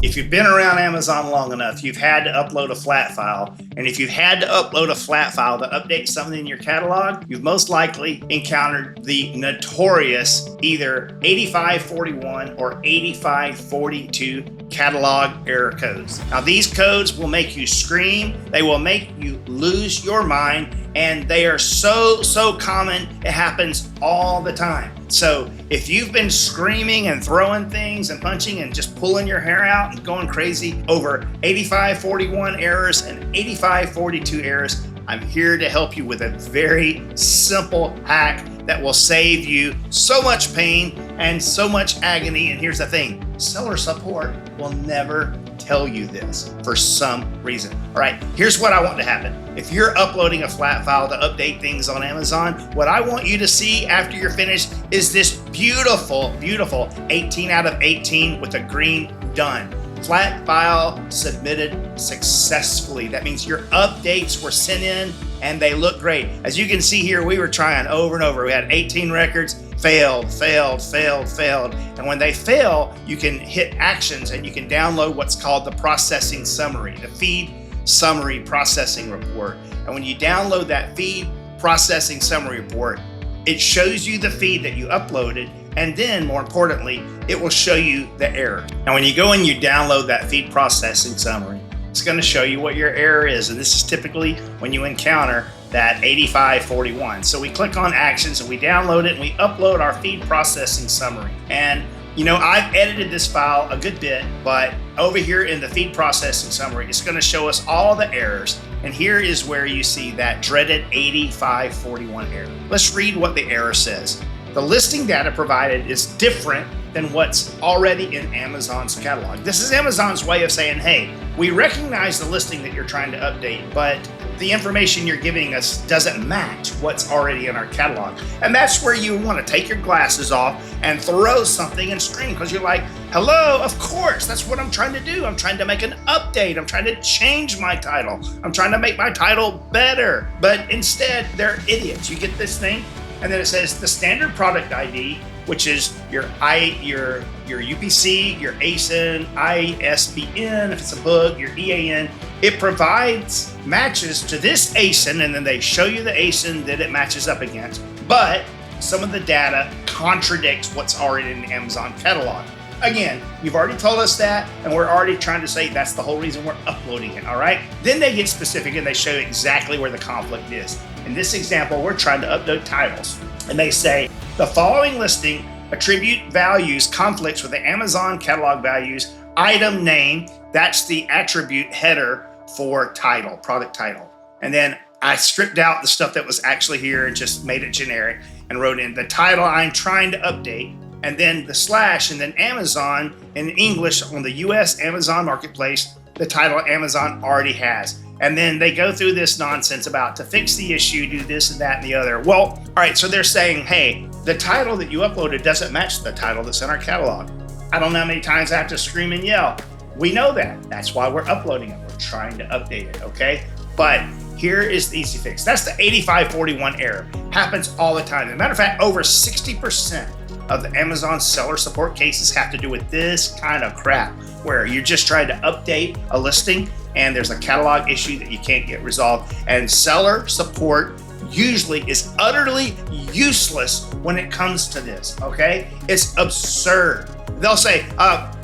If you've been around Amazon long enough, you've had to upload a flat file. And if you've had to upload a flat file to update something in your catalog, you've most likely encountered the notorious either 8541 or 8542 catalog error codes. Now, these codes will make you scream, they will make you lose your mind, and they are so common, it happens all the time. So if you've been screaming and throwing things and punching and just pulling your hair out and going crazy over 8541 errors and 8542 errors, I'm here to help you with a very simple hack that will save you so much pain and so much agony. And here's the thing, seller support will never tell you this for some reason. All right, here's what I want to happen. If you're uploading a flat file to update things on Amazon, what I want you to see after you're finished is this beautiful 18 out of 18 with a green done. Flat file submitted successfully. That means your updates were sent in and they look great. As you can see here, we were trying over and over. We had 18 records, failed. And when they fail, you can hit actions and you can download what's called the processing summary, the feed summary processing report. And when you download that feed processing summary report, it shows you the feed that you uploaded, and then more importantly, it will show you the error. Now, when you go and you download that feed processing summary, it's going to show you what your error is. And this is typically when you encounter that 8541. So we click on actions and we download it and we upload our feed processing summary. And you know, I've edited this file a good bit, but over here in the feed processing summary, it's going to show us all the errors. And here is where you see that dreaded 8541 error. Let's read what the error says. The listing data provided is different than what's already in Amazon's catalog. This is Amazon's way of saying, hey, we recognize the listing that you're trying to update, but the information you're giving us doesn't match what's already in our catalog. And that's where you want to take your glasses off and throw something and scream, because you're like, hello, of course, that's what I'm trying to do. I'm trying to make an update. I'm trying to change my title. I'm trying to make my title better. But instead, they're idiots. You get this thing, and then it says the standard product ID, which is your UPC, your ASIN, ISBN, if it's a book, your EAN. It provides matches to this ASIN, and then they show you the ASIN that it matches up against. But some of the data contradicts what's already in the Amazon catalog. Again, you've already told us that, and we're already trying to say that's the whole reason we're uploading it, all right? Then they get specific and they show you exactly where the conflict is. In this example, we're trying to upload titles, and they say, the following listing attribute values conflicts with the Amazon catalog values, item name, that's the attribute header for title, product title. And then I stripped out the stuff that was actually here and just made it generic and wrote in the title I'm trying to update, and then the slash, and then Amazon in English on the US Amazon Marketplace, the title Amazon already has. And then they go through this nonsense about to fix the issue, do this and that and the other. Well, all right, so they're saying, hey, the title that you uploaded doesn't match the title that's in our catalog. I don't know how many times I have to scream and yell. We know that. That's why we're uploading it. We're trying to update it, okay? But here is the easy fix. That's the 8541 error. Happens all the time. As a matter of fact, over 60% of the Amazon seller support cases have to do with this kind of crap, where you're just trying to update a listing and there's a catalog issue that you can't get resolved. And seller support usually is utterly useless when it comes to this, okay? It's absurd. They'll say,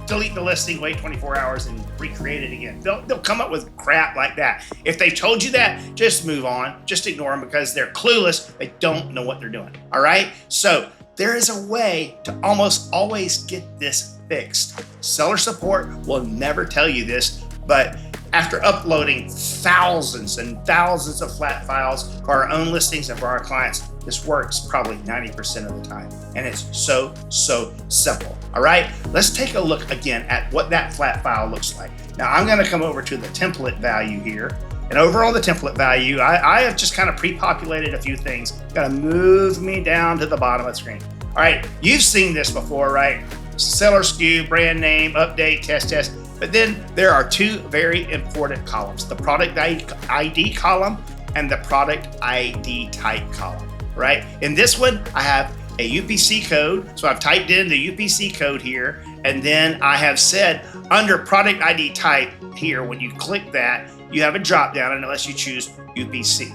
delete the listing, wait 24 hours and recreate it again. They'll come up with crap like that. If they told you that, just move on, just ignore them, because they're clueless. They don't know what they're doing, all right? So there is a way to almost always get this fixed. Seller support will never tell you this, but after uploading thousands and thousands of flat files for our own listings and for our clients, this works probably 90% of the time. And it's so simple. All right, let's take a look again at what that flat file looks like. Now I'm gonna come over to the template value here. And over on the template value, I have just kind of pre-populated a few things. Gotta move me down to the bottom of the screen. All right, you've seen this before, right? Seller SKU, brand name, update, test. But then there are two very important columns, the product ID column and the product ID type column, right? In this one, I have a UPC code. So I've typed in the UPC code here, And then I have said under product ID type here, when you click that, you have a drop down unless you choose UPC.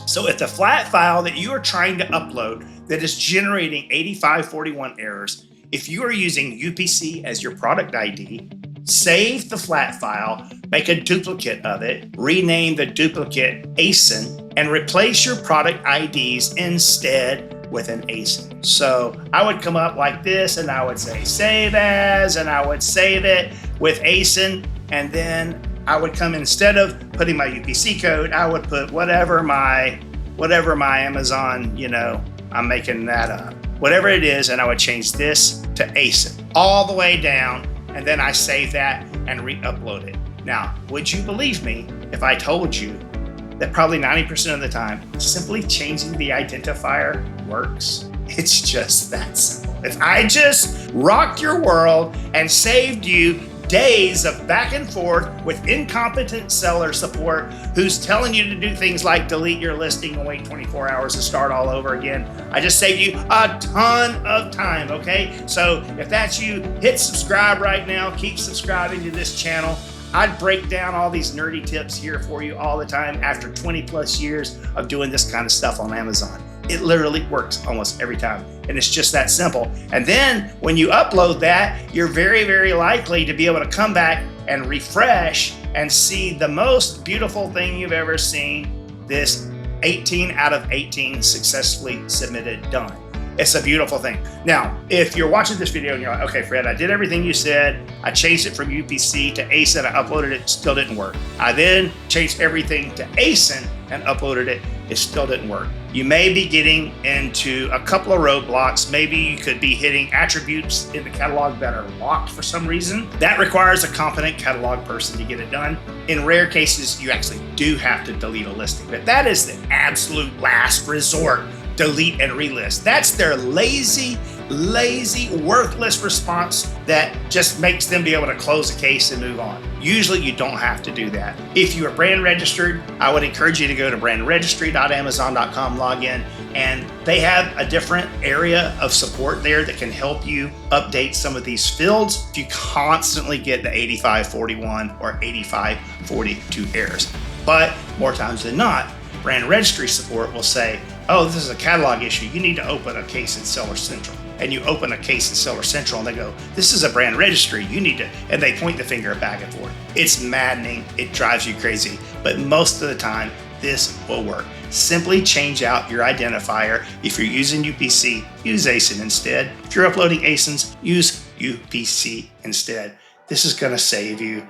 So if the flat file that you are trying to upload that is generating 8541 errors, if you are using UPC as your product ID, save the flat file, make a duplicate of it, rename the duplicate ASIN, and replace your product IDs instead with an ASIN. So I would come up like this and I would say save as, and I would save it with ASIN, and then I would come, instead of putting my UPC code, I would put whatever my Amazon, I'm making that up, whatever it is, and I would change this to ASIN all the way down, and then I save that and re-upload it. Now, would you believe me if I told you that probably 90% of the time, simply changing the identifier works? It's just that simple. If I just rocked your world and saved you days of back and forth with incompetent seller support who's telling you to do things like delete your listing and wait 24 hours to start all over again, I just saved you a ton of time, okay? So if that's you, hit subscribe right now. Keep subscribing to this channel. I'd break down all these nerdy tips here for you all the time after 20 plus years of doing this kind of stuff on Amazon. It literally works almost every time. And it's just that simple. And then when you upload that, you're very, very likely to be able to come back and refresh and see the most beautiful thing you've ever seen, this 18 out of 18 successfully submitted done. It's a beautiful thing. Now, if you're watching this video and you're like, okay, Fred, I did everything you said. I changed it from UPC to ASIN. I uploaded it, still didn't work. I then changed everything to ASIN and uploaded it. It still didn't work. You may be getting into a couple of roadblocks. Maybe you could be hitting attributes in the catalog that are locked for some reason. That requires a competent catalog person to get it done. In rare cases, you actually do have to delete a listing, but that is the absolute last resort. Delete and relist. That's their lazy, worthless response that just makes them be able to close the case and move on. Usually you don't have to do that. If you are brand registered, I would encourage you to go to brandregistry.amazon.com, log in, and they have a different area of support there that can help you update some of these fields if you constantly get the 8541 or 8542 errors. But more times than not, brand registry support will say, oh, this is a catalog issue. You need to open a case in Seller Central. And you open a case in Seller Central and they go, this is a brand registry. You need to, and they point the finger back and forth. It's maddening. It drives you crazy. But most of the time, this will work. Simply change out your identifier. If you're using UPC, use ASIN instead. If you're uploading ASINs, use UPC instead. This is going to save you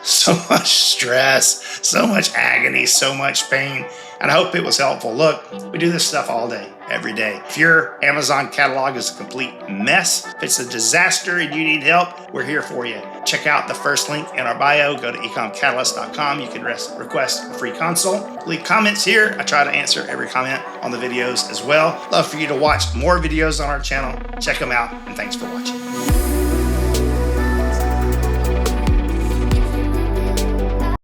so much stress, so much agony, so much pain. And I hope it was helpful. Look, we do this stuff all day, every day. If your Amazon catalog is a complete mess, if it's a disaster and you need help, we're here for you. Check out the first link in our bio. Go to eComcatalyst.com. You can request a free consult. Leave comments here. I try to answer every comment on the videos as well. Love for you to watch more videos on our channel. Check them out, and thanks for watching.